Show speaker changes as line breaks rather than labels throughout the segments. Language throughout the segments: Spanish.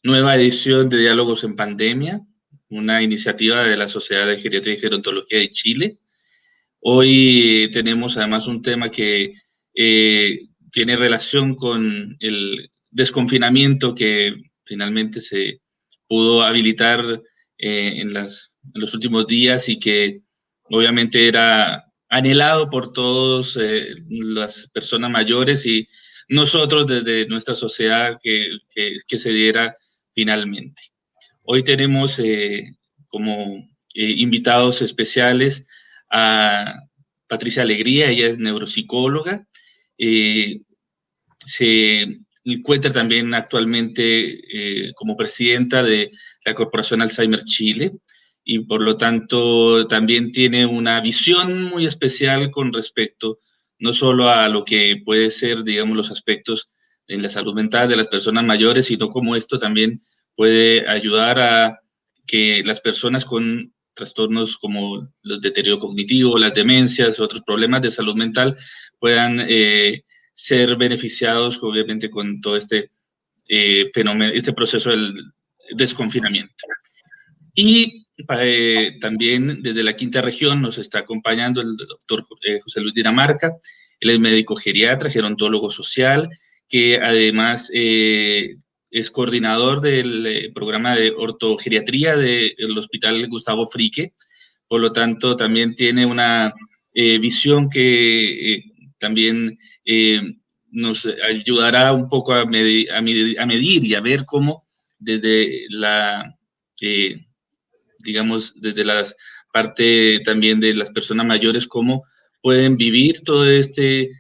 nueva edición de Diálogos en Pandemia, una iniciativa de la Sociedad de Geriatría y Gerontología de Chile. Hoy tenemos además un tema que tiene relación con el desconfinamiento que finalmente se pudo habilitar en los últimos días y que obviamente era anhelado por todos las personas mayores y nosotros desde nuestra sociedad que se diera finalmente. Hoy tenemos como invitados especiales a Patricia Alegría, ella es neuropsicóloga, eh, se encuentra también actualmente como presidenta de la Corporación Alzheimer Chile y por lo tanto también tiene una visión muy especial con respecto no solo a lo que puede ser, digamos, los aspectos en la salud mental de las personas mayores, sino cómo esto también puede ayudar a que las personas con trastornos como los deterioro cognitivo, las demencias, otros problemas de salud mental puedan ser beneficiados obviamente con todo este fenómeno, este proceso del desconfinamiento. Y también desde la quinta región nos está acompañando el doctor José Luis Dinamarca, él es médico geriatra, gerontólogo social, que además es coordinador del programa de ortogeriatría del Hospital Gustavo Frique, por lo tanto también tiene una visión que también eh, nos ayudará un poco a medir y a ver cómo desde la digamos, desde la parte también de las personas mayores, cómo pueden vivir todo este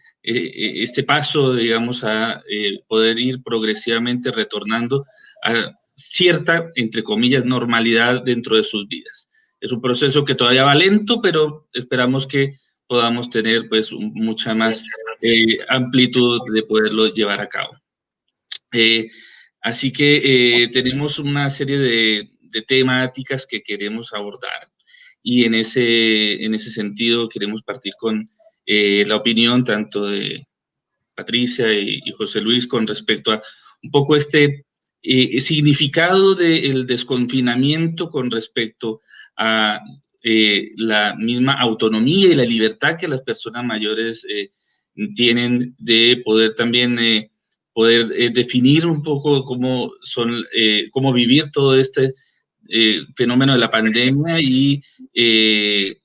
paso, digamos, a poder ir progresivamente retornando a cierta, entre comillas, normalidad dentro de sus vidas. Es un proceso que todavía va lento, pero esperamos que podamos tener pues mucha más amplitud de poderlo llevar a cabo. Eh, Así que tenemos una serie de temáticas que queremos abordar y en ese sentido queremos partir con la opinión tanto de Patricia y José Luis con respecto a un poco este significado del desconfinamiento con respecto a la misma autonomía y la libertad que las personas mayores tienen de poder también poder definir un poco cómo son, cómo vivir todo este fenómeno de la pandemia y de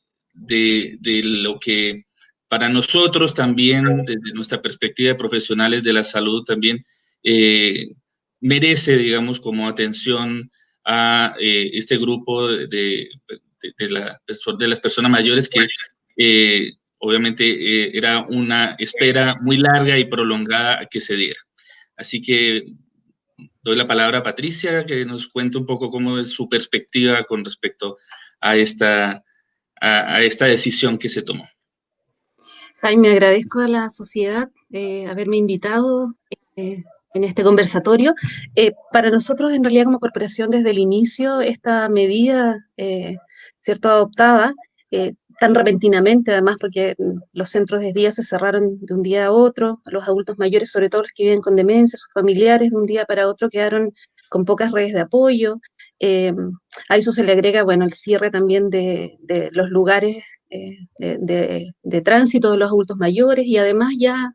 lo que para nosotros también, desde nuestra perspectiva de profesionales de la salud, también merece, digamos, como atención a este grupo de las personas mayores que obviamente era una espera muy larga y prolongada a que se diera. Así que doy la palabra a Patricia, que nos cuente un poco cómo es su perspectiva con respecto a a esta decisión que se tomó.
Jaime, agradezco a la sociedad haberme invitado en este conversatorio. Para nosotros, en realidad, como corporación, desde el inicio, esta medida, cierto, adoptada, tan repentinamente, además, porque los centros de día se cerraron de un día a otro, los adultos mayores, sobre todo los que viven con demencia, sus familiares, de un día para otro quedaron con pocas redes de apoyo. Eh, a eso se le agrega, bueno, el cierre también de los lugares de tránsito de los adultos mayores y además ya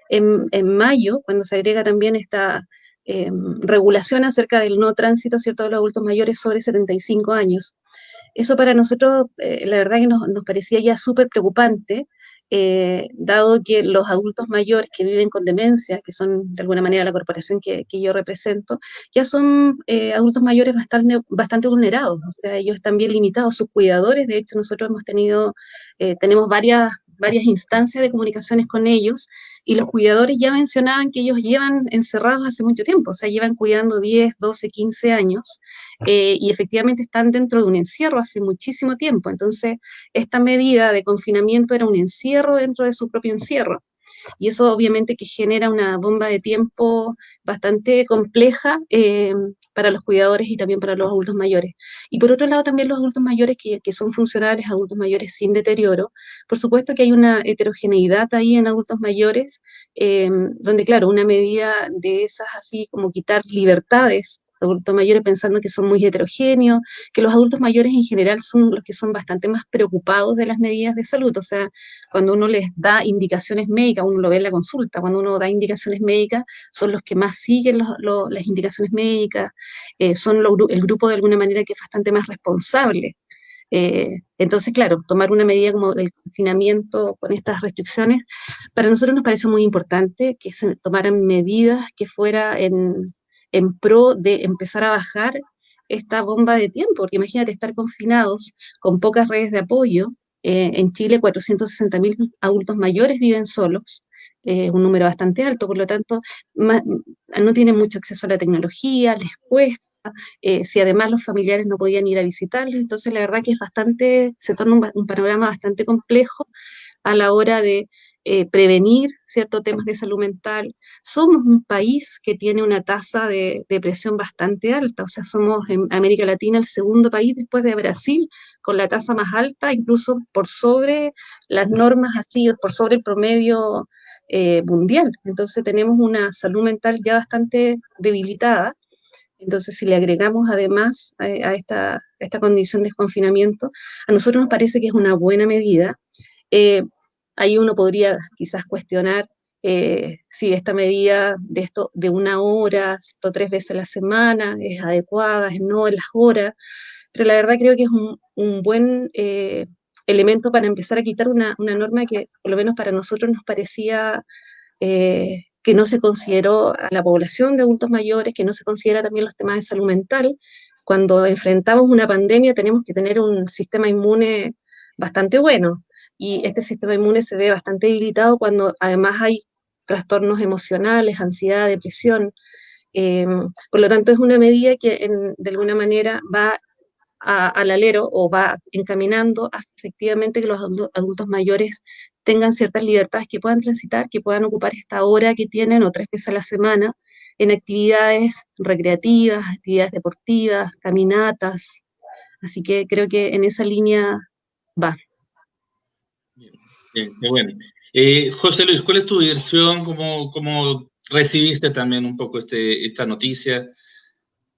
en mayo, cuando se agrega también esta regulación acerca del no tránsito, ¿cierto?, de los adultos mayores sobre 75 años. Eso para nosotros, la verdad que nos parecía ya súper preocupante, dado que los adultos mayores que viven con demencia, que son de alguna manera la corporación que yo represento, ya son adultos mayores bastante vulnerados, o sea, ellos están bien limitados, sus cuidadores, de hecho nosotros tenemos varias instancias de comunicaciones con ellos, y los cuidadores ya mencionaban que ellos llevan encerrados hace mucho tiempo, o sea, llevan cuidando 10, 12, 15 años, y efectivamente están dentro de un encierro hace muchísimo tiempo. Entonces, esta medida de confinamiento era un encierro dentro de su propio encierro. Y eso obviamente que genera una bomba de tiempo bastante compleja para los cuidadores y también para los adultos mayores. Y por otro lado también los adultos mayores que son funcionales, adultos mayores sin deterioro. Por supuesto que hay una heterogeneidad ahí en adultos mayores, donde claro, una medida de esas así como quitar libertades adultos mayores pensando que son muy heterogéneos, que los adultos mayores en general son los que son bastante más preocupados de las medidas de salud. O sea, cuando uno les da indicaciones médicas, uno lo ve en la consulta, cuando uno da indicaciones médicas, son los que más siguen las indicaciones médicas, son el grupo de alguna manera que es bastante más responsable. Entonces, claro, tomar una medida como el confinamiento con estas restricciones, para nosotros nos parece muy importante que se tomaran medidas que fuera en pro de empezar a bajar esta bomba de tiempo, porque imagínate estar confinados con pocas redes de apoyo. En Chile, 460.000 adultos mayores viven solos, un número bastante alto, por lo tanto, no tienen mucho acceso a la tecnología, les cuesta. Si además los familiares no podían ir a visitarlos, entonces la verdad que es bastante, se torna un panorama bastante complejo a la hora de prevenir ciertos temas de salud mental. Somos un país que tiene una tasa de depresión bastante alta, o sea, somos en América Latina el segundo país después de Brasil con la tasa más alta, incluso por sobre las normas así, por sobre el promedio mundial. Entonces tenemos una salud mental ya bastante debilitada. Entonces, si le agregamos además a esta condición de confinamiento, a nosotros nos parece que es una buena medida. Eh, Ahí uno podría quizás cuestionar si esta medida de 1 hora, o 3 veces a la semana, es adecuada, es no en las horas, pero la verdad creo que es un buen elemento para empezar a quitar una norma que por lo menos para nosotros nos parecía que no se consideró a la población de adultos mayores, que no se considera también los temas de salud mental. Cuando enfrentamos una pandemia tenemos que tener un sistema inmune bastante bueno, y este sistema inmune se ve bastante debilitado cuando además hay trastornos emocionales, ansiedad, depresión. Eh, por lo tanto, es una medida que de alguna manera va al alero o va encaminando hasta efectivamente que los adultos mayores tengan ciertas libertades, que puedan transitar, que puedan ocupar esta hora que tienen o 3 veces a la semana en actividades recreativas, actividades deportivas, caminatas. Así que creo que en esa línea va.
Bien, bien, qué bueno. José Luis, ¿cuál es tu versión? ¿Cómo recibiste también un poco esta noticia?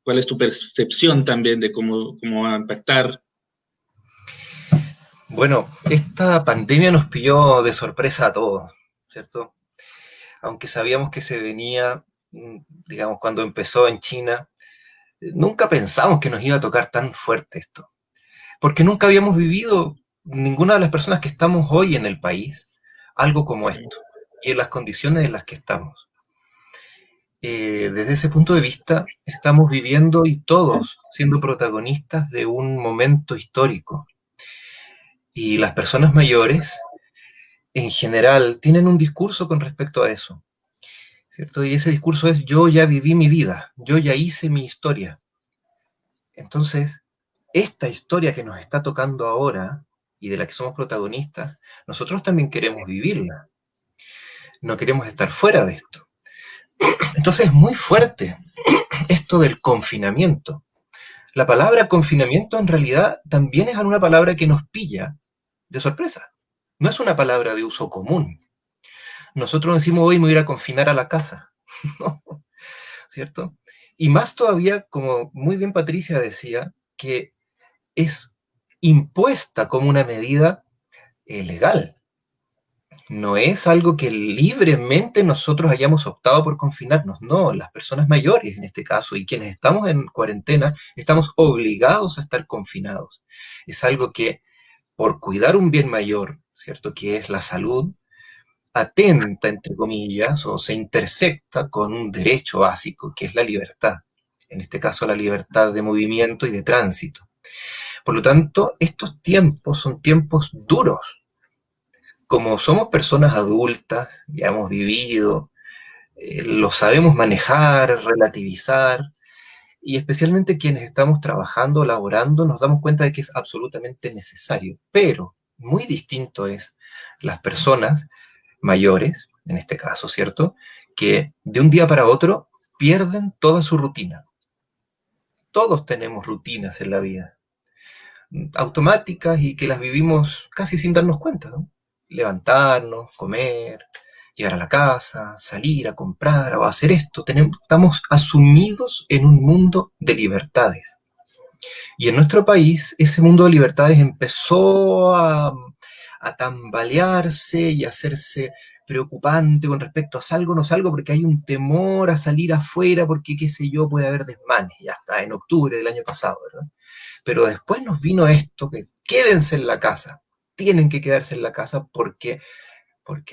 ¿Cuál es tu percepción también de cómo va a impactar?
Bueno, esta pandemia nos pilló de sorpresa a todos, ¿cierto? Aunque sabíamos que se venía, digamos, cuando empezó en China, nunca pensamos que nos iba a tocar tan fuerte esto, porque nunca habíamos vivido, ninguna de las personas que estamos hoy en el país, algo como esto, y en las condiciones en las que estamos. Desde ese punto de vista, estamos viviendo y todos siendo protagonistas de un momento histórico. Y las personas mayores, en general, tienen un discurso con respecto a eso, ¿cierto? Y ese discurso es: yo ya viví mi vida, yo ya hice mi historia. Entonces, esta historia que nos está tocando ahora y de la que somos protagonistas, nosotros también queremos vivirla. No queremos estar fuera de esto. Entonces es muy fuerte esto del confinamiento. La palabra confinamiento en realidad también es una palabra que nos pilla de sorpresa. No es una palabra de uso común. Nosotros decimos: hoy me voy a ir a confinar a la casa, ¿cierto? Y más todavía, como muy bien Patricia decía, que es impuesta como una medida legal. No es algo que libremente nosotros hayamos optado por confinarnos, no, las personas mayores en este caso y quienes estamos en cuarentena estamos obligados a estar confinados. Es algo que por cuidar un bien mayor, ¿cierto? Que es la salud, atenta, entre comillas, o se intersecta con un derecho básico, que es la libertad. En este caso, la libertad de movimiento y de tránsito. Por lo tanto, estos tiempos son tiempos duros. Como somos personas adultas, ya hemos vivido, lo sabemos manejar, relativizar, y especialmente quienes estamos trabajando, laborando, nos damos cuenta de que es absolutamente necesario. Pero muy distinto es las personas mayores, en este caso, ¿cierto? Que de un día para otro pierden toda su rutina. Todos tenemos rutinas en la vida, automáticas y que las vivimos casi sin darnos cuenta, ¿no? Levantarnos, comer, llegar a la casa, salir a comprar o hacer esto. Estamos asumidos en un mundo de libertades. Y en nuestro país ese mundo de libertades empezó a tambalearse y a hacerse preocupante con respecto a salgo o no salgo, porque hay un temor a salir afuera, porque qué sé yo, puede haber desmanes, ya está, en octubre del año pasado, ¿verdad? Pero después nos vino esto, que quédense en la casa, tienen que quedarse en la casa porque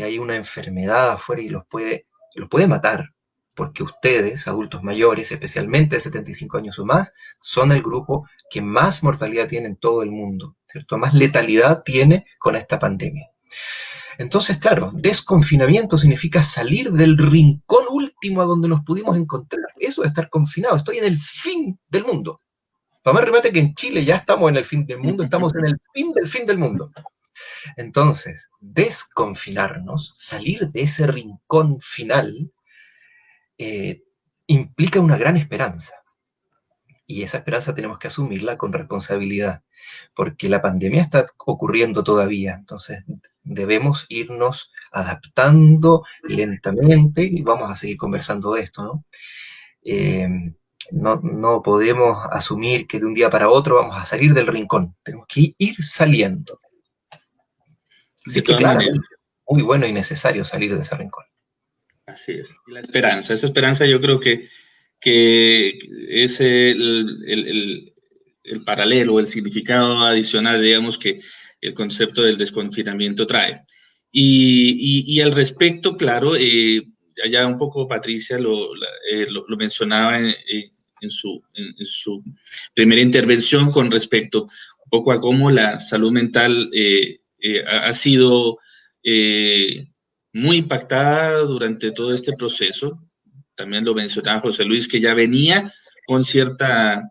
hay una enfermedad afuera y los puede matar, porque ustedes, adultos mayores, especialmente de 75 años o más, son el grupo que más mortalidad tiene en todo el mundo, ¿cierto? Más letalidad tiene con esta pandemia. Entonces, claro, desconfinamiento significa salir del rincón último a donde nos pudimos encontrar. Eso de estar confinado, estoy en el fin del mundo. Para más remate que en Chile ya estamos en el fin del mundo, estamos en el fin del mundo. Entonces, desconfinarnos, salir de ese rincón final, eh, implica una gran esperanza. Y esa esperanza tenemos que asumirla con responsabilidad, porque la pandemia está ocurriendo todavía. Entonces, debemos irnos adaptando lentamente y vamos a seguir conversando de esto, ¿no? Eh, no podemos asumir que de un día para otro vamos a salir del rincón. Tenemos que ir saliendo.
De
Así que,
todas maneras.
claramente, muy bueno y necesario salir de ese rincón.
Así es. Y la esperanza, esa esperanza yo creo que es el paralelo, el significado adicional, digamos, que el concepto del desconfinamiento trae. Y al respecto, claro, allá un poco Patricia lo mencionaba en su primera intervención con respecto un poco a cómo la salud mental ha sido muy impactada durante todo este proceso. También lo mencionaba José Luis, que ya venía con cierta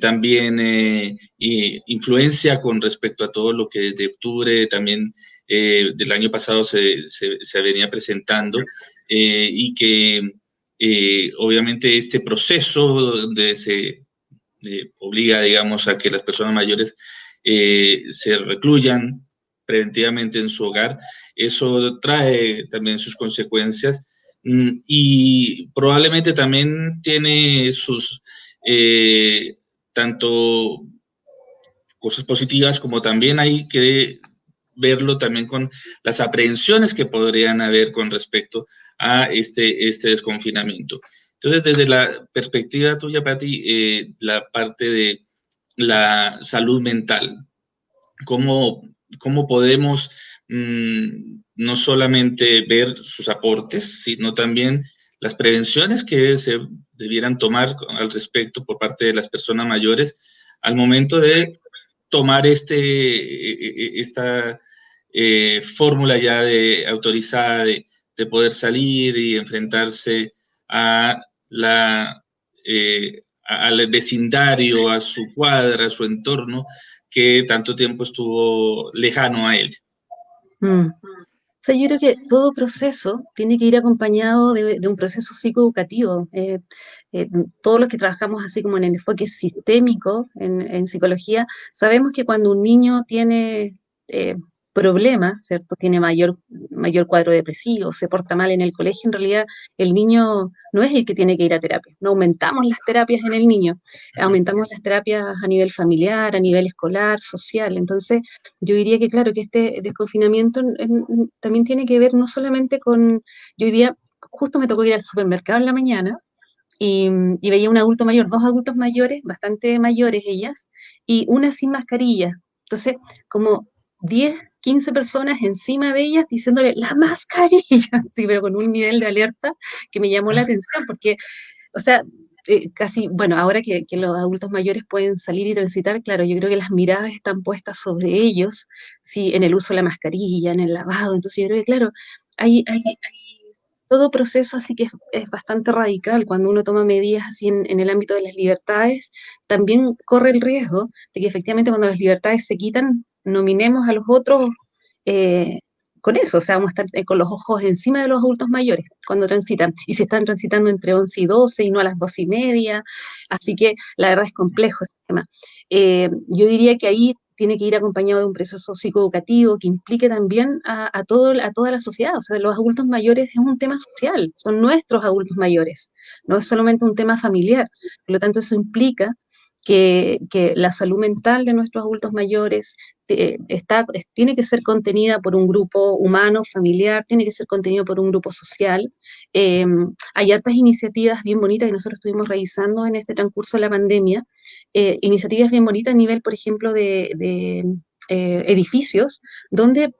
también influencia con respecto a todo lo que desde octubre también del año pasado se venía presentando y que obviamente este proceso donde se obliga, digamos, a que las personas mayores se recluyan preventivamente en su hogar, eso trae también sus consecuencias y probablemente también tiene sus tanto cosas positivas como también hay que verlo también con las aprehensiones que podrían haber con respecto a este desconfinamiento. Entonces, desde la perspectiva tuya, Pati, la parte de la salud mental, ¿cómo podemos no solamente ver sus aportes, sino también las prevenciones que se debieran tomar al respecto por parte de las personas mayores al momento de tomar esta fórmula ya autorizada de poder salir y enfrentarse a al vecindario, a su cuadra, a su entorno, que tanto tiempo estuvo lejano a él?
O sea, yo creo que todo proceso tiene que ir acompañado de un proceso psicoeducativo. Todos los que trabajamos así como en el enfoque sistémico en psicología, sabemos que cuando un niño tiene problemas, ¿cierto? Tiene mayor cuadro depresivo, se porta mal en el colegio, en realidad el niño no es el que tiene que ir a terapia. No aumentamos las terapias en el niño, aumentamos las terapias a nivel familiar, a nivel escolar, social. Entonces, yo diría que claro, que este desconfinamiento también tiene que ver no solamente con, yo hoy día justo me tocó ir al supermercado en la mañana y veía un adulto mayor, dos adultos mayores, bastante mayores ellas, y una sin mascarilla. Entonces, como 10, 15 personas encima de ellas diciéndole la mascarilla, sí, pero con un nivel de alerta que me llamó la atención, porque, o sea, casi, bueno, ahora que los adultos mayores pueden salir y transitar, claro, yo creo que las miradas están puestas sobre ellos, sí, en el uso de la mascarilla, en el lavado, entonces yo creo que, claro, hay todo proceso así que es bastante radical. Cuando uno toma medidas así en el ámbito de las libertades, también corre el riesgo de que efectivamente cuando las libertades se quitan, nominemos a los otros eh, con eso, o sea, vamos a estar con los ojos encima de los adultos mayores cuando transitan, y si están transitando entre 11 y 12 y no a las 2:30, así que la verdad es complejo este tema. Yo diría que ahí tiene que ir acompañado de un proceso psicoeducativo que implique también a toda la sociedad, o sea, los adultos mayores es un tema social, son nuestros adultos mayores, no es solamente un tema familiar, por lo tanto eso implica que la salud mental de nuestros adultos mayores tiene que ser contenida por un grupo humano, familiar, tiene que ser contenido por un grupo social. Eh, Hay hartas iniciativas bien bonitas que nosotros estuvimos revisando en este transcurso de la pandemia, iniciativas bien bonitas a nivel, por ejemplo, de edificios, donde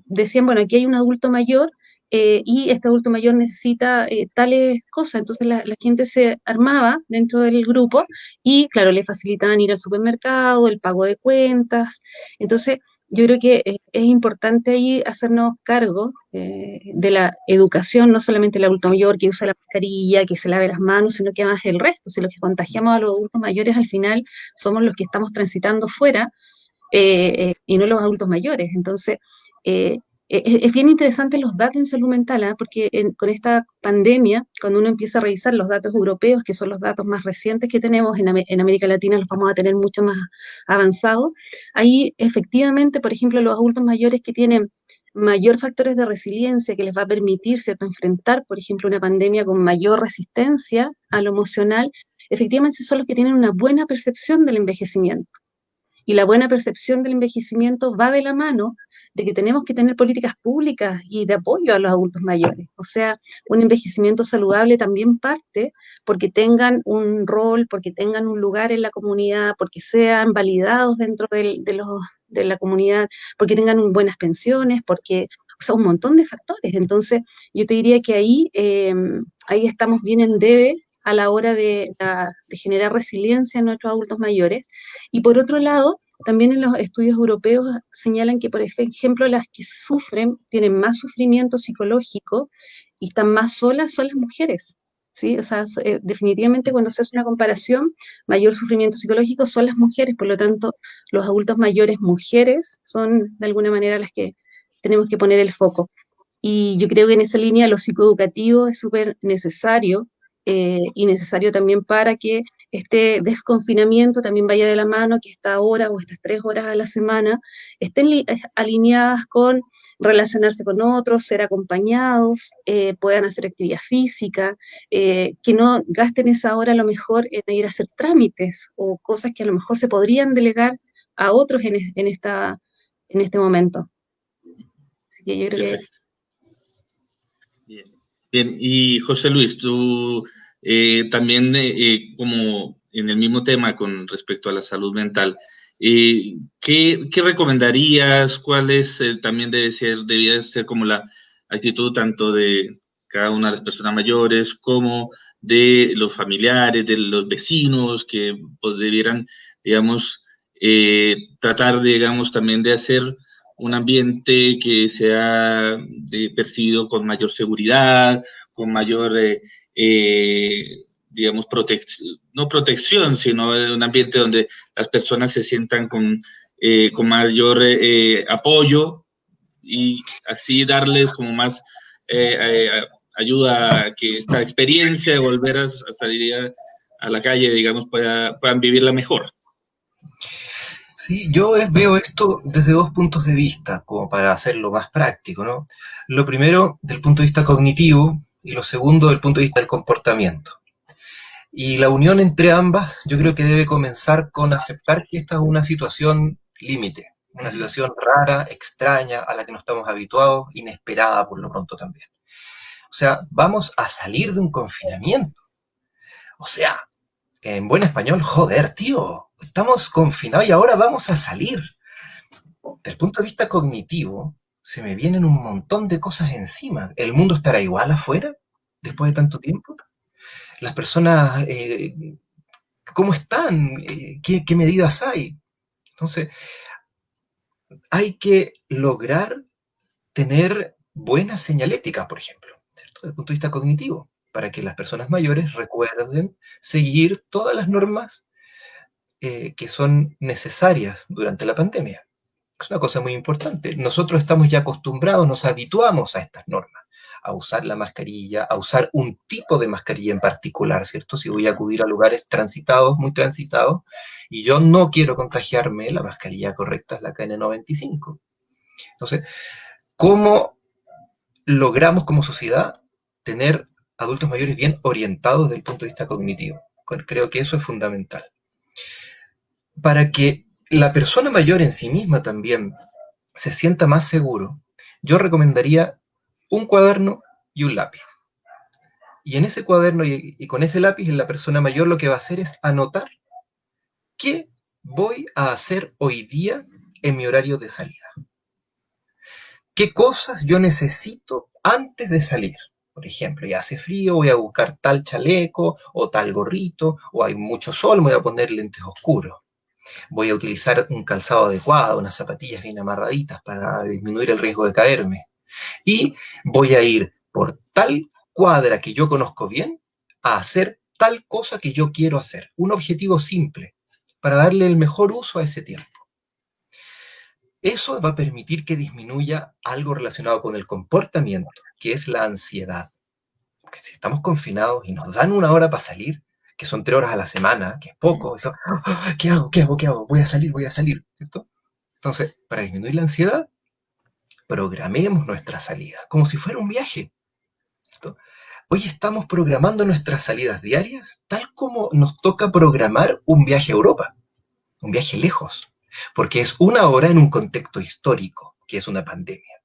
decían, bueno, aquí hay un adulto mayor y este adulto mayor necesita tales cosas. Entonces la gente se armaba dentro del grupo y, claro, le facilitaban ir al supermercado, el pago de cuentas. Entonces, yo creo que es importante ahí hacernos cargo de la educación, no solamente el adulto mayor que usa la mascarilla, que se lave las manos, sino que además el resto. Si los que contagiamos a los adultos mayores al final somos los que estamos transitando fuera y no los adultos mayores. Entonces, eh, es bien interesante los datos en salud mental, ¿eh? Porque con esta pandemia, cuando uno empieza a revisar los datos europeos, que son los datos más recientes que tenemos en América Latina, los vamos a tener mucho más avanzados, ahí efectivamente, por ejemplo, los adultos mayores que tienen mayor factores de resiliencia que les va a permitir, ¿cierto?, enfrentar, por ejemplo, una pandemia con mayor resistencia a lo emocional, efectivamente son los que tienen una buena percepción del envejecimiento. Y la buena percepción del envejecimiento va de la mano de que tenemos que tener políticas públicas y de apoyo a los adultos mayores. O sea, un envejecimiento saludable también parte porque tengan un rol, porque tengan un lugar en la comunidad, porque sean validados dentro de la comunidad, porque tengan buenas pensiones, porque, o sea, un montón de factores. Entonces, yo te diría que ahí estamos bien en debe a la hora de generar resiliencia en nuestros adultos mayores. Y por otro lado, también en los estudios europeos señalan que, por ejemplo, las que sufren, tienen más sufrimiento psicológico y están más solas son las mujeres. ¿Sí? O sea, definitivamente cuando se hace una comparación, mayor sufrimiento psicológico son las mujeres, por lo tanto, los adultos mayores mujeres son de alguna manera las que tenemos que poner el foco. Y yo creo que en esa línea lo psicoeducativo es súper necesario y necesario también para que este desconfinamiento también vaya de la mano, que esta hora o estas 3 horas a la semana estén alineadas con relacionarse con otros, ser acompañados, puedan hacer actividad física, que no gasten esa hora a lo mejor en ir a hacer trámites o cosas que a lo mejor se podrían delegar a otros en este momento. Así que yo creo que...
Bien. Bien, y José Luis, tú también como en el mismo tema con respecto a la salud mental, ¿qué recomendarías? ¿Cuáles también debía ser como la actitud tanto de cada una de las personas mayores como de los familiares, de los vecinos que pues, debieran, digamos, tratar, digamos, también de hacer un ambiente que sea percibido con mayor seguridad, con mayor, digamos, no protección, sino un ambiente donde las personas se sientan con mayor apoyo y así darles como más ayuda a que esta experiencia de volver a salir a la calle, digamos, puedan vivirla mejor.
Sí, yo veo esto desde dos puntos de vista, como para hacerlo más práctico, ¿no? Lo primero, del punto de vista cognitivo, y lo segundo, del punto de vista del comportamiento. Y la unión entre ambas, yo creo que debe comenzar con aceptar que esta es una situación límite, una situación rara, extraña, a la que no estamos habituados, inesperada por lo pronto también. O sea, vamos a salir de un confinamiento. O sea, en buen español, joder, tío, estamos confinados y ahora vamos a salir. Desde el punto de vista cognitivo, se me vienen un montón de cosas encima. ¿El mundo estará igual afuera después de tanto tiempo? Las personas, ¿cómo están? ¿Qué medidas hay? Entonces, hay que lograr tener buenas señaléticas, por ejemplo, ¿cierto? Desde el punto de vista cognitivo, para que las personas mayores recuerden seguir todas las normas que son necesarias durante la pandemia. Es una cosa muy importante. Nosotros estamos ya acostumbrados, nos habituamos a estas normas, a usar la mascarilla, a usar un tipo de mascarilla en particular, ¿cierto? Si voy a acudir a lugares transitados, muy transitados, y yo no quiero contagiarme, la mascarilla correcta es la KN95. Entonces, ¿cómo logramos como sociedad tener adultos mayores bien orientados desde el punto de vista cognitivo? Creo que eso es fundamental. Para que la persona mayor en sí misma también se sienta más seguro, yo recomendaría un cuaderno y un lápiz. Y en ese cuaderno y con ese lápiz, la persona mayor lo que va a hacer es anotar qué voy a hacer hoy día en mi horario de salida. ¿Qué cosas yo necesito antes de salir? Por ejemplo, ya hace frío, voy a buscar tal chaleco o tal gorrito, o hay mucho sol, me voy a poner lentes oscuros. Voy a utilizar un calzado adecuado, unas zapatillas bien amarraditas para disminuir el riesgo de caerme. Y voy a ir por tal cuadra que yo conozco bien a hacer tal cosa que yo quiero hacer. Un objetivo simple para darle el mejor uso a ese tiempo. Eso va a permitir que disminuya algo relacionado con el comportamiento, que es la ansiedad. Porque si estamos confinados y nos dan una hora para salir, que son 3 horas a la semana, que es poco, eso, ¿qué hago? ¿Qué hago? ¿Qué hago? Voy a salir, ¿cierto? Entonces, para disminuir la ansiedad, programemos nuestra salida, como si fuera un viaje, ¿cierto? Hoy estamos programando nuestras salidas diarias, tal como nos toca programar un viaje a Europa, un viaje lejos, porque es una hora en un contexto histórico, que es una pandemia.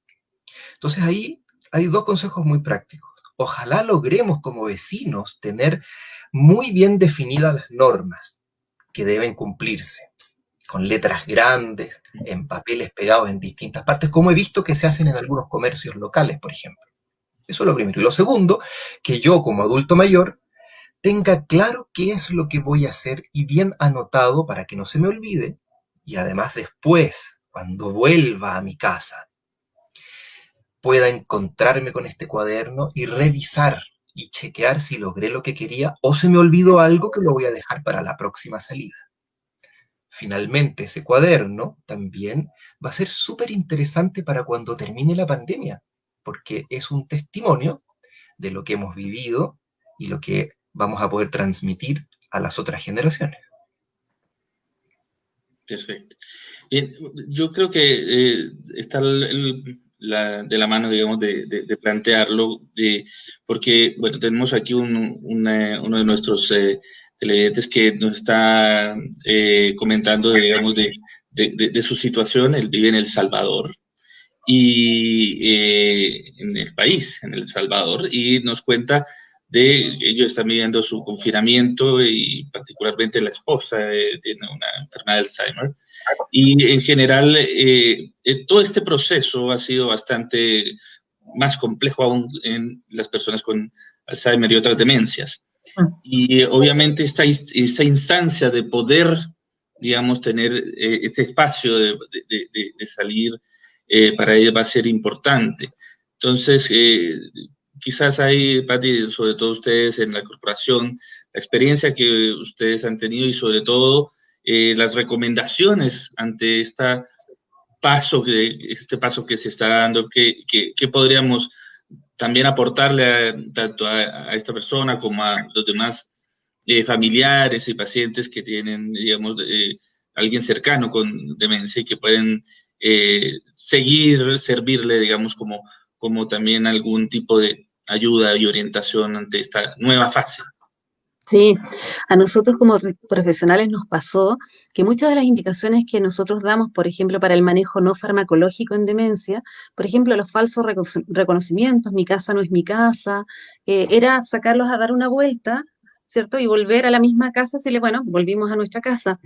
Entonces ahí hay 2 consejos muy prácticos. Ojalá logremos como vecinos tener muy bien definidas las normas que deben cumplirse, con letras grandes, en papeles pegados en distintas partes, como he visto que se hacen en algunos comercios locales, por ejemplo. Eso es lo primero. Y lo segundo, que yo como adulto mayor tenga claro qué es lo que voy a hacer y bien anotado para que no se me olvide, y además después, cuando vuelva a mi casa, pueda encontrarme con este cuaderno y revisar y chequear si logré lo que quería o se me olvidó algo que lo voy a dejar para la próxima salida. Finalmente, ese cuaderno también va a ser súper interesante para cuando termine la pandemia, porque es un testimonio de lo que hemos vivido y lo que vamos a poder transmitir a las otras generaciones.
Perfecto. Bien, yo creo que está de la mano, digamos, de plantearlo, porque, bueno, tenemos aquí uno de nuestros televidentes que nos está comentando, digamos, de su situación. Él vive en El Salvador y en el país, en El Salvador, y nos cuenta de ellos están viviendo su confinamiento y particularmente la esposa tiene una enfermedad de Alzheimer. Y en general, todo este proceso ha sido bastante más complejo aún en las personas con Alzheimer y otras demencias. Y obviamente esta instancia de poder, digamos, tener este espacio de salir, para ella va a ser importante. Entonces, quizás hay, Pati, sobre todo ustedes en la corporación, la experiencia que ustedes han tenido y sobre todo las recomendaciones ante este paso que se está dando, que podríamos también aportarle tanto a esta persona como a los demás familiares y pacientes que tienen, digamos, alguien cercano con demencia y que pueden servirle, digamos, como también algún tipo de ayuda y orientación ante esta nueva fase.
Sí, a nosotros como profesionales nos pasó que muchas de las indicaciones que nosotros damos, por ejemplo, para el manejo no farmacológico en demencia, por ejemplo, los falsos reconocimientos, mi casa no es mi casa, era sacarlos a dar una vuelta, ¿cierto? Y volver a la misma casa, decirle, bueno, volvimos a nuestra casa.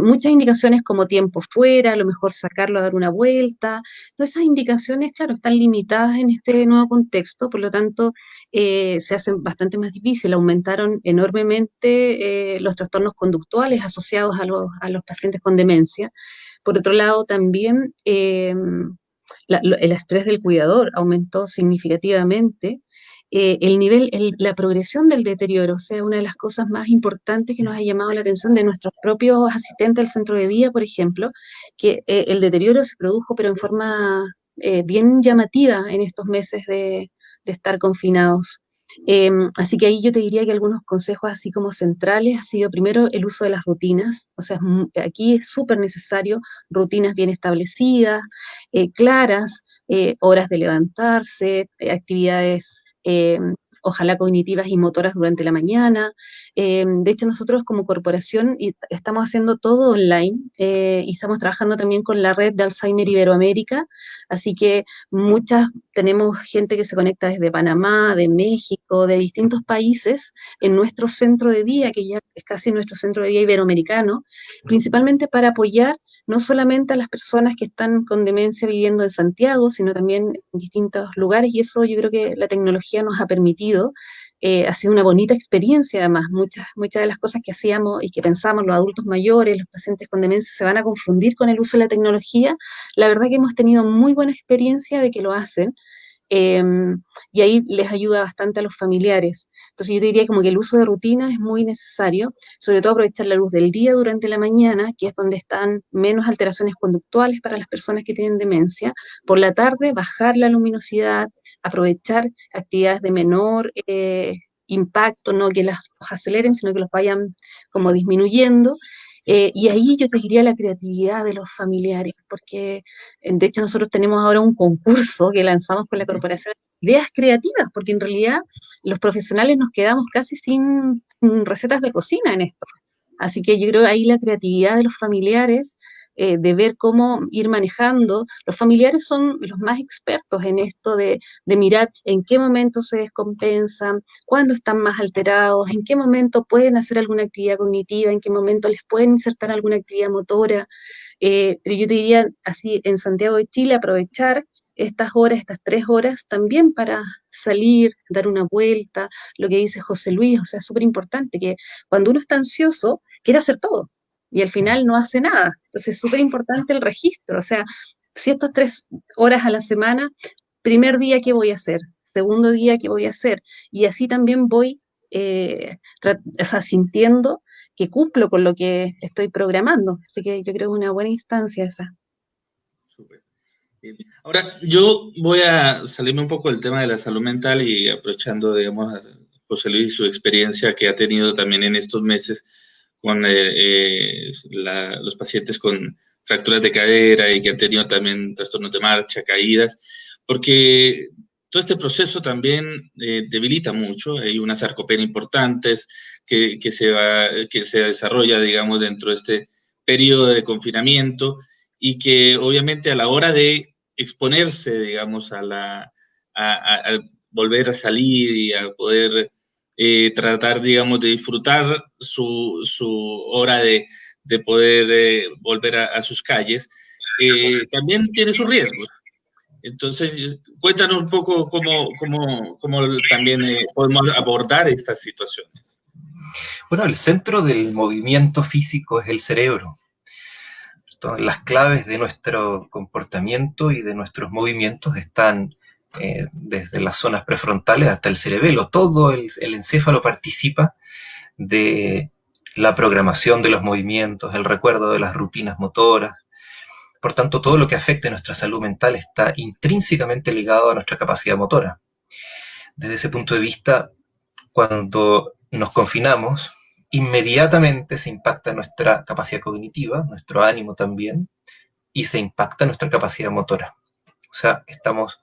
Muchas indicaciones como tiempo fuera, a lo mejor sacarlo a dar una vuelta. Todas esas indicaciones, claro, están limitadas en este nuevo contexto, por lo tanto, se hacen bastante más difícil. Aumentaron enormemente los trastornos conductuales asociados a los pacientes con demencia. Por otro lado, también el estrés del cuidador aumentó significativamente. la progresión del deterioro. O sea, una de las cosas más importantes que nos ha llamado la atención de nuestros propios asistentes del centro de día, por ejemplo, que el deterioro se produjo, pero en forma bien llamativa en estos meses de estar confinados. Así que ahí yo te diría que algunos consejos así como centrales ha sido primero el uso de las rutinas, o sea, aquí es súper necesario rutinas bien establecidas, claras, horas de levantarse, actividades ojalá cognitivas y motoras durante la mañana. De hecho, nosotros como corporación estamos haciendo todo online y estamos trabajando también con la red de Alzheimer Iberoamérica, así que tenemos gente que se conecta desde Panamá, de México, de distintos países en nuestro centro de día, que ya es casi nuestro centro de día iberoamericano, principalmente para apoyar no solamente a las personas que están con demencia viviendo en Santiago, sino también en distintos lugares, y eso yo creo que la tecnología nos ha permitido. Ha sido una bonita experiencia, además. Muchas de las cosas que hacíamos y que pensamos los adultos mayores, los pacientes con demencia, se van a confundir con el uso de la tecnología. La verdad que hemos tenido muy buena experiencia de que lo hacen. Eh, y ahí les ayuda bastante a los familiares. Entonces yo diría como que el uso de rutina es muy necesario, sobre todo aprovechar la luz del día durante la mañana, que es donde están menos alteraciones conductuales para las personas que tienen demencia. Por la tarde, bajar la luminosidad, aprovechar actividades de menor impacto, no que los aceleren, sino que los vayan como disminuyendo. Y ahí yo te diría la creatividad de los familiares, porque de hecho nosotros tenemos ahora un concurso que lanzamos con la corporación, ideas creativas, porque en realidad los profesionales nos quedamos casi sin recetas de cocina en esto. Así que yo creo ahí la creatividad de los familiares, de ver cómo ir manejando. Los familiares son los más expertos en esto de mirar en qué momento se descompensan, cuándo están más alterados, en qué momento pueden hacer alguna actividad cognitiva, en qué momento les pueden insertar alguna actividad motora. Pero yo te diría así, en Santiago de Chile, aprovechar estas horas, estas 3 horas, también para salir, dar una vuelta, lo que dice José Luis, o sea, es súper importante que cuando uno está ansioso, quiere hacer todo y al final no hace nada. Entonces es súper importante el registro, o sea, si estas 3 horas a la semana, primer día, ¿qué voy a hacer? Segundo día, ¿qué voy a hacer? Y así también voy, o sea, sintiendo que cumplo con lo que estoy programando. Así que yo creo que es una buena instancia esa.
Súper. Bien. Ahora, yo voy a salirme un poco del tema de la salud mental y aprovechando, digamos, a José Luis y su experiencia que ha tenido también en estos meses con los pacientes con fracturas de cadera y que han tenido también trastornos de marcha, caídas, porque todo este proceso también debilita mucho. Hay unas sarcopenas importantes que se desarrolla, digamos, dentro de este periodo de confinamiento y que obviamente a la hora de exponerse, digamos, a volver a salir y a poder tratar, digamos, de disfrutar su hora de poder volver a sus calles, también tiene sus riesgos. Entonces, cuéntanos un poco cómo también podemos abordar estas situaciones.
Bueno, el centro del movimiento físico es el cerebro. Las claves de nuestro comportamiento y de nuestros movimientos están desde las zonas prefrontales hasta el cerebelo. Todo el encéfalo participa de la programación de los movimientos, el recuerdo de las rutinas motoras. Por tanto, todo lo que afecte nuestra salud mental está intrínsecamente ligado a nuestra capacidad motora. Desde ese punto de vista, cuando nos confinamos, inmediatamente se impacta nuestra capacidad cognitiva, nuestro ánimo también, y se impacta nuestra capacidad motora. O sea, estamos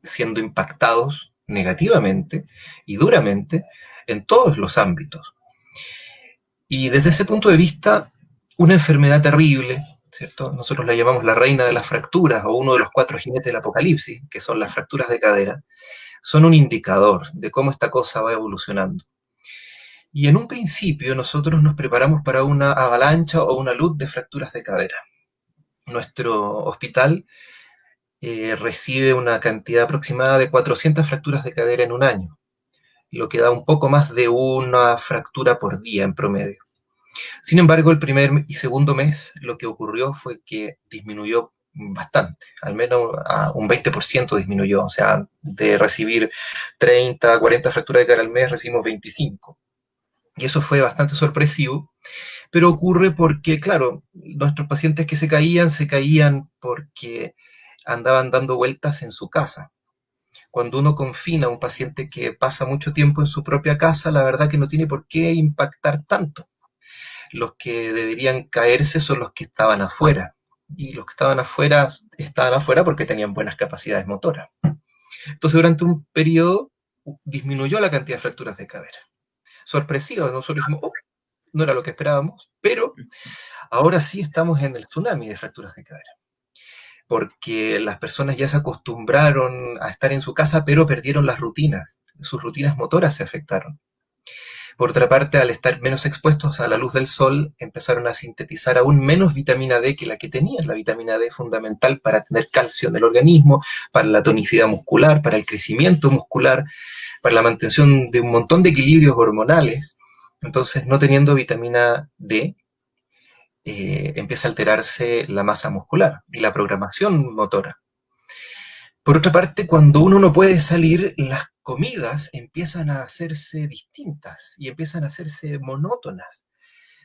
siendo impactados negativamente y duramente en todos los ámbitos. Y desde ese punto de vista, una enfermedad terrible, ¿cierto? Nosotros la llamamos la reina de las fracturas o uno de los 4 jinetes del apocalipsis, que son las fracturas de cadera, son un indicador de cómo esta cosa va evolucionando. Y en un principio nosotros nos preparamos para una avalancha o una luz de fracturas de cadera. Nuestro hospital recibe una cantidad aproximada de 400 fracturas de cadera en un año, lo que da un poco más de una fractura por día en promedio. Sin embargo, el primer y segundo mes lo que ocurrió fue que disminuyó bastante, al menos a un 20% disminuyó, o sea, de recibir 30, 40 fracturas de cara al mes, recibimos 25. Y eso fue bastante sorpresivo, pero ocurre porque, claro, nuestros pacientes que se caían porque andaban dando vueltas en su casa. Cuando uno confina a un paciente que pasa mucho tiempo en su propia casa, la verdad que no tiene por qué impactar tanto. Los que deberían caerse son los que estaban afuera. Y los que estaban afuera porque tenían buenas capacidades motoras. Entonces, durante un periodo disminuyó la cantidad de fracturas de cadera. Sorpresivo, nosotros dijimos, oh, no era lo que esperábamos, pero ahora sí estamos en el tsunami de fracturas de cadera. Porque las personas ya se acostumbraron a estar en su casa, pero perdieron las rutinas. Sus rutinas motoras se afectaron. Por otra parte, al estar menos expuestos a la luz del sol, empezaron a sintetizar aún menos vitamina D que la que tenían. La vitamina D es fundamental para tener calcio en el organismo, para la tonicidad muscular, para el crecimiento muscular, para la mantención de un montón de equilibrios hormonales. Entonces, no teniendo vitamina D, empieza a alterarse la masa muscular y la programación motora. Por otra parte, cuando uno no puede salir, las comidas empiezan a hacerse distintas y empiezan a hacerse monótonas.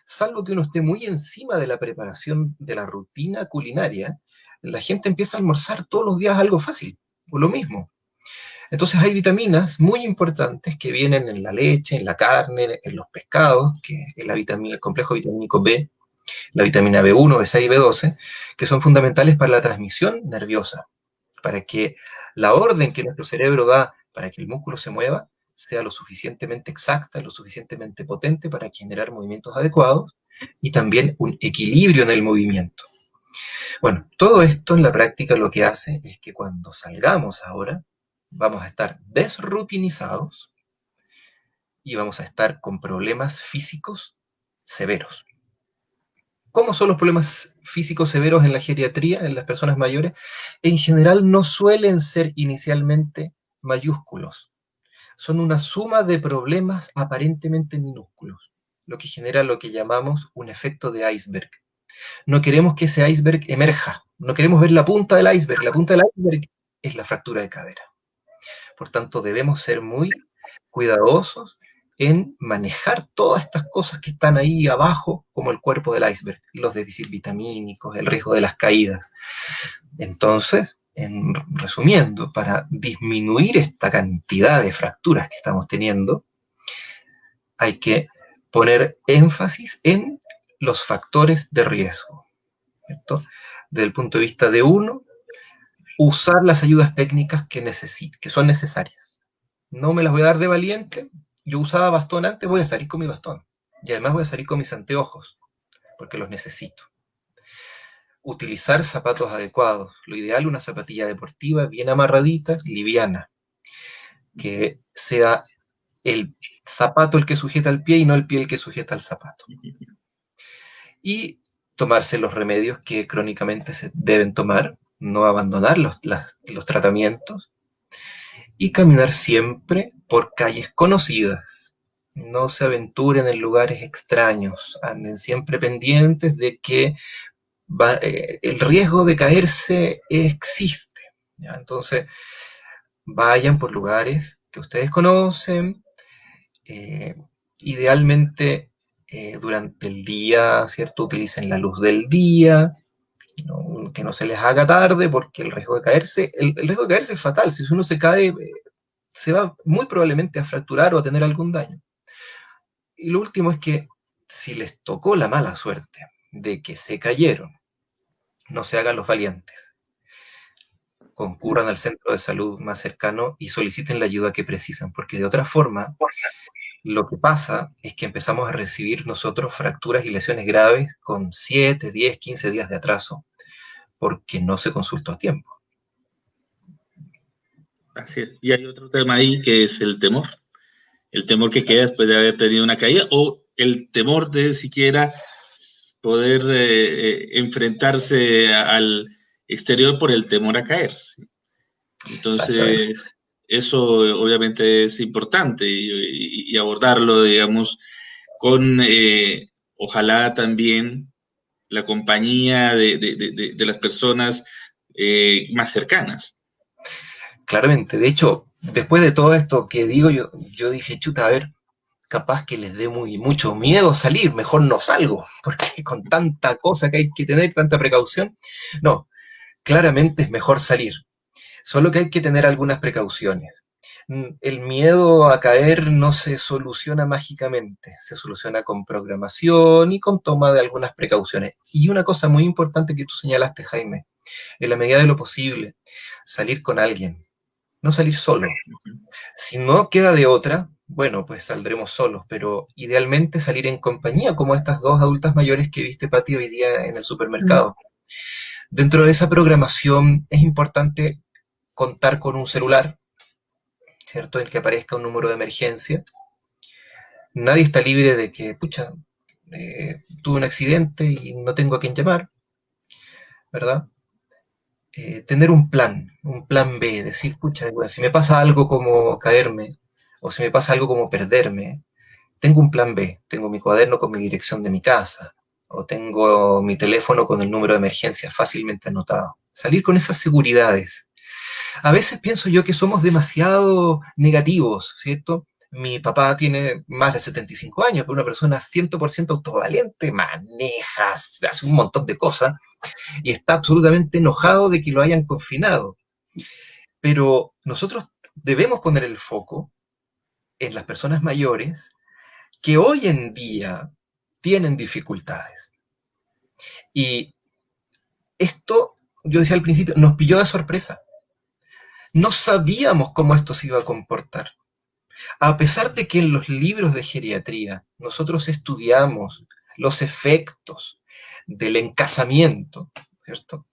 Salvo que uno esté muy encima de la preparación de la rutina culinaria, la gente empieza a almorzar todos los días algo fácil, o lo mismo. Entonces hay vitaminas muy importantes que vienen en la leche, en la carne, en los pescados, que es el complejo vitamínico B, la vitamina B1, B6 y B12, que son fundamentales para la transmisión nerviosa, para que la orden que nuestro cerebro da para que el músculo se mueva sea lo suficientemente exacta, lo suficientemente potente para generar movimientos adecuados y también un equilibrio en el movimiento. Bueno, todo esto en la práctica lo que hace es que cuando salgamos ahora vamos a estar desrutinizados y vamos a estar con problemas físicos severos. ¿Cómo son los problemas físicos severos en la geriatría, en las personas mayores? En general no suelen ser inicialmente mayúsculos. Son una suma de problemas aparentemente minúsculos, lo que genera lo que llamamos un efecto de iceberg. No queremos que ese iceberg emerja, no queremos ver la punta del iceberg. La punta del iceberg es la fractura de cadera. Por tanto, debemos ser muy cuidadosos en manejar todas estas cosas que están ahí abajo, como el cuerpo del iceberg, los déficits vitamínicos, el riesgo de las caídas. Entonces, resumiendo, para disminuir esta cantidad de fracturas que estamos teniendo, hay que poner énfasis en los factores de riesgo, ¿cierto? Desde el punto de vista de uno, usar las ayudas técnicas que son necesarias. No me las voy a dar de valiente. Yo usaba bastón antes, voy a salir con mi bastón. Y además voy a salir con mis anteojos, porque los necesito. Utilizar zapatos adecuados. Lo ideal, una zapatilla deportiva bien amarradita, liviana. Que sea el zapato el que sujeta el pie y no el pie el que sujeta el zapato. Y tomarse los remedios que crónicamente se deben tomar, no abandonar los tratamientos, y caminar siempre por calles conocidas. No se aventuren en lugares extraños, anden siempre pendientes de que el riesgo de caerse existe, ¿ya? Entonces, vayan por lugares que ustedes conocen, idealmente durante el día, ¿cierto? Utilicen la luz del día, ¿no? Que no se les haga tarde, porque el riesgo de caerse, el riesgo de caerse es fatal. Si uno se cae, se va muy probablemente a fracturar o a tener algún daño. Y lo último es que si les tocó la mala suerte de que se cayeron, no se hagan los valientes. Concurran al centro de salud más cercano y soliciten la ayuda que precisan, porque de otra forma, lo que pasa es que empezamos a recibir nosotros fracturas y lesiones graves con 7, 10, 15 días de atraso, porque no se consultó a tiempo.
Así es. Y hay otro tema ahí que es el temor que queda después de haber tenido una caída, o el temor de siquiera poder enfrentarse al exterior por el temor a caerse. Entonces, eso obviamente es importante y abordarlo, digamos, con ojalá también la compañía de las personas más cercanas.
Claramente. De hecho, después de todo esto que digo, yo dije, chuta, a ver, capaz que les dé mucho miedo salir, mejor no salgo, porque con tanta cosa que hay que tener, tanta precaución, no, claramente es mejor salir, solo que hay que tener algunas precauciones. El miedo a caer no se soluciona mágicamente, se soluciona con programación y con toma de algunas precauciones. Y una cosa muy importante que tú señalaste, Jaime, en la medida de lo posible, salir con alguien, no salir solo. Si no queda de otra, bueno, pues saldremos solos, pero idealmente salir en compañía, como estas dos adultas mayores que viste, Pati, hoy día en el supermercado. Dentro de esa programación es importante contar con un celular, ¿cierto? En que aparezca un número de emergencia. Nadie está libre de que, pucha, tuve un accidente y no tengo a quién llamar, ¿verdad? Tener un plan B, decir, pucha, bueno, si me pasa algo como caerme, o si me pasa algo como perderme, tengo un plan B, tengo mi cuaderno con mi dirección de mi casa, o tengo mi teléfono con el número de emergencia fácilmente anotado. Salir con esas seguridades. A veces pienso yo que somos demasiado negativos, ¿cierto? Mi papá tiene más de 75 años, pero una persona 100% autovaliente, maneja, hace un montón de cosas y está absolutamente enojado de que lo hayan confinado. Pero nosotros debemos poner el foco en las personas mayores que hoy en día tienen dificultades. Y esto, yo decía al principio, nos pilló de sorpresa. No sabíamos cómo esto se iba a comportar. A pesar de que en los libros de geriatría nosotros estudiamos los efectos del encasamiento, ¿cierto?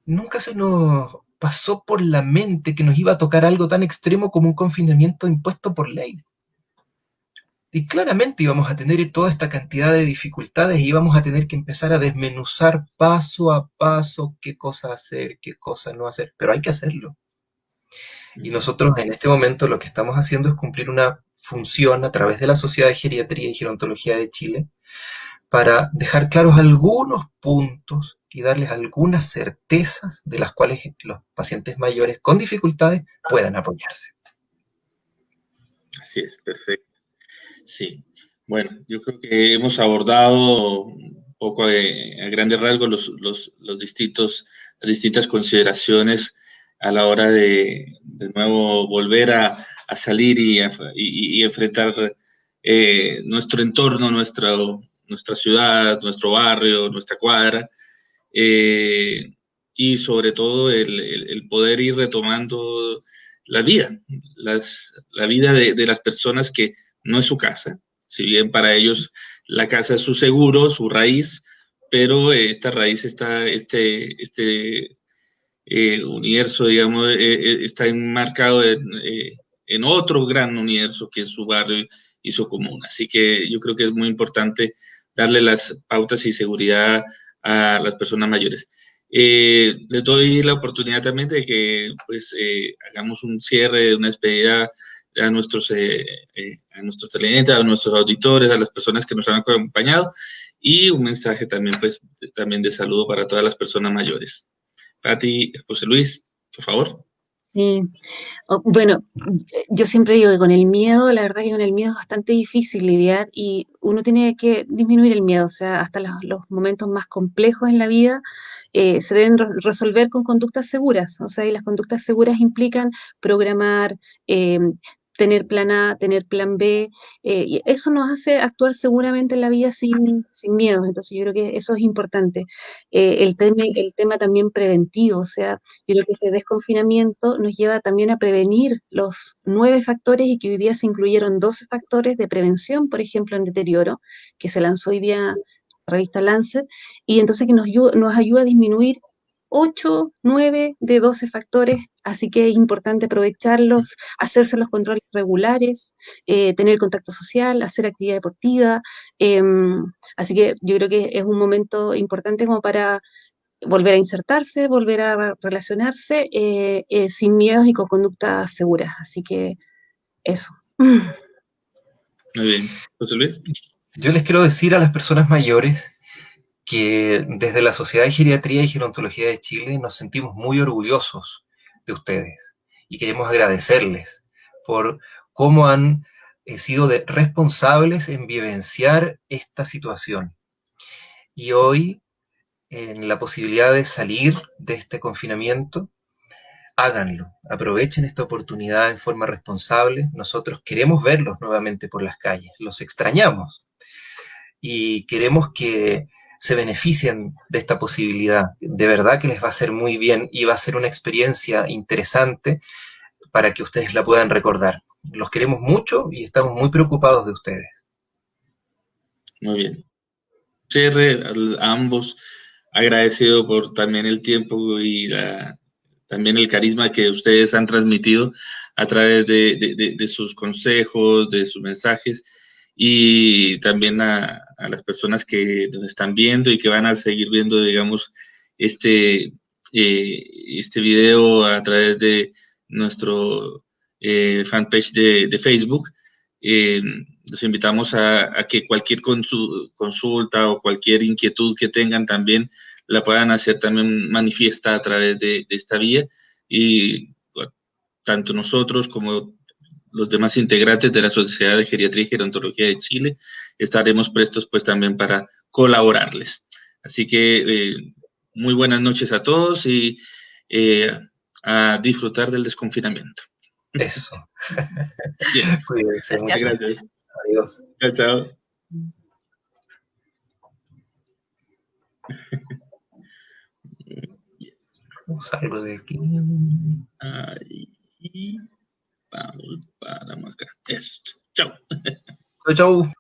Nunca se nos pasó por la mente que nos iba a tocar algo tan extremo como un confinamiento impuesto por ley. Y claramente íbamos a tener toda esta cantidad de dificultades y íbamos a tener que empezar a desmenuzar paso a paso qué cosa hacer, qué cosa no hacer, pero hay que hacerlo. Y nosotros en este momento lo que estamos haciendo es cumplir una función a través de la Sociedad de Geriatría y Gerontología de Chile para dejar claros algunos puntos y darles algunas certezas de las cuales los pacientes mayores con dificultades puedan apoyarse.
Así es, perfecto. Sí, bueno, yo creo que hemos abordado un poco a grandes rasgos las distintas consideraciones a la hora de nuevo volver a salir y enfrentar nuestro entorno, nuestra ciudad, nuestro barrio, nuestra cuadra, eh, y sobre todo el poder ir retomando la vida, la vida de las personas que no es su casa, si bien para ellos la casa es su seguro, su raíz, pero esta raíz está, universo, digamos, está enmarcado en otro gran universo que es su barrio y su comuna. Así que yo creo que es muy importante darle las pautas y seguridad a las personas mayores. Les doy la oportunidad también de que pues hagamos un cierre, una despedida a nuestros televidentes, a nuestros auditores, a las personas que nos han acompañado y un mensaje también pues también de saludo para todas las personas mayores. Pati, José Luis, por favor.
Sí, bueno, yo siempre digo que con el miedo, la verdad que con el miedo es bastante difícil lidiar y uno tiene que disminuir el miedo, o sea, hasta los momentos más complejos en la vida se deben resolver con conductas seguras, o sea, y las conductas seguras implican programar, tener plan A, tener plan B, y eso nos hace actuar seguramente en la vida sin miedos, entonces yo creo que eso es importante. El tema también preventivo, o sea, yo creo que este desconfinamiento nos lleva también a prevenir los 9 factores y que hoy día se incluyeron 12 factores de prevención, por ejemplo, en deterioro, que se lanzó hoy día la revista Lancet, y entonces que nos ayuda a disminuir 8, 9 de 12 factores, así que es importante aprovecharlos, hacerse los controles regulares, tener contacto social, hacer actividad deportiva, eh, así que yo creo que es un momento importante como para volver a insertarse, volver a relacionarse sin miedos y con conductas seguras. Así que eso.
Muy bien. José Luis.
Yo les quiero decir a las personas mayores que desde la Sociedad de Geriatría y Gerontología de Chile nos sentimos muy orgullosos de ustedes y queremos agradecerles por cómo han sido responsables en vivenciar esta situación. Y hoy, en la posibilidad de salir de este confinamiento, háganlo, aprovechen esta oportunidad en forma responsable. Nosotros queremos verlos nuevamente por las calles, los extrañamos y queremos que se beneficien de esta posibilidad. De verdad que les va a hacer muy bien y va a ser una experiencia interesante para que ustedes la puedan recordar. Los queremos mucho y estamos muy preocupados de ustedes.
Muy bien. Cierre a ambos, agradecido por también el tiempo y también el carisma que ustedes han transmitido a través de sus consejos, de sus mensajes, y también a las personas que nos están viendo y que van a seguir viendo, digamos, este video a través de nuestro fanpage de Facebook. Los invitamos a que cualquier consulta o cualquier inquietud que tengan también la puedan hacer también manifiesta a través de esta vía, y bueno, tanto nosotros como los demás integrantes de la Sociedad de Geriatría y Gerontología de Chile estaremos prestos pues también para colaborarles. Así que muy buenas noches a todos y a disfrutar del desconfinamiento.
Eso.
Bien.
Cuídense. Muchas
gracias.
Adiós.
Chao, chao.
Salgo de aquí.
Ahí. Vamos para acá. Eso. Chao.
Chau, chau.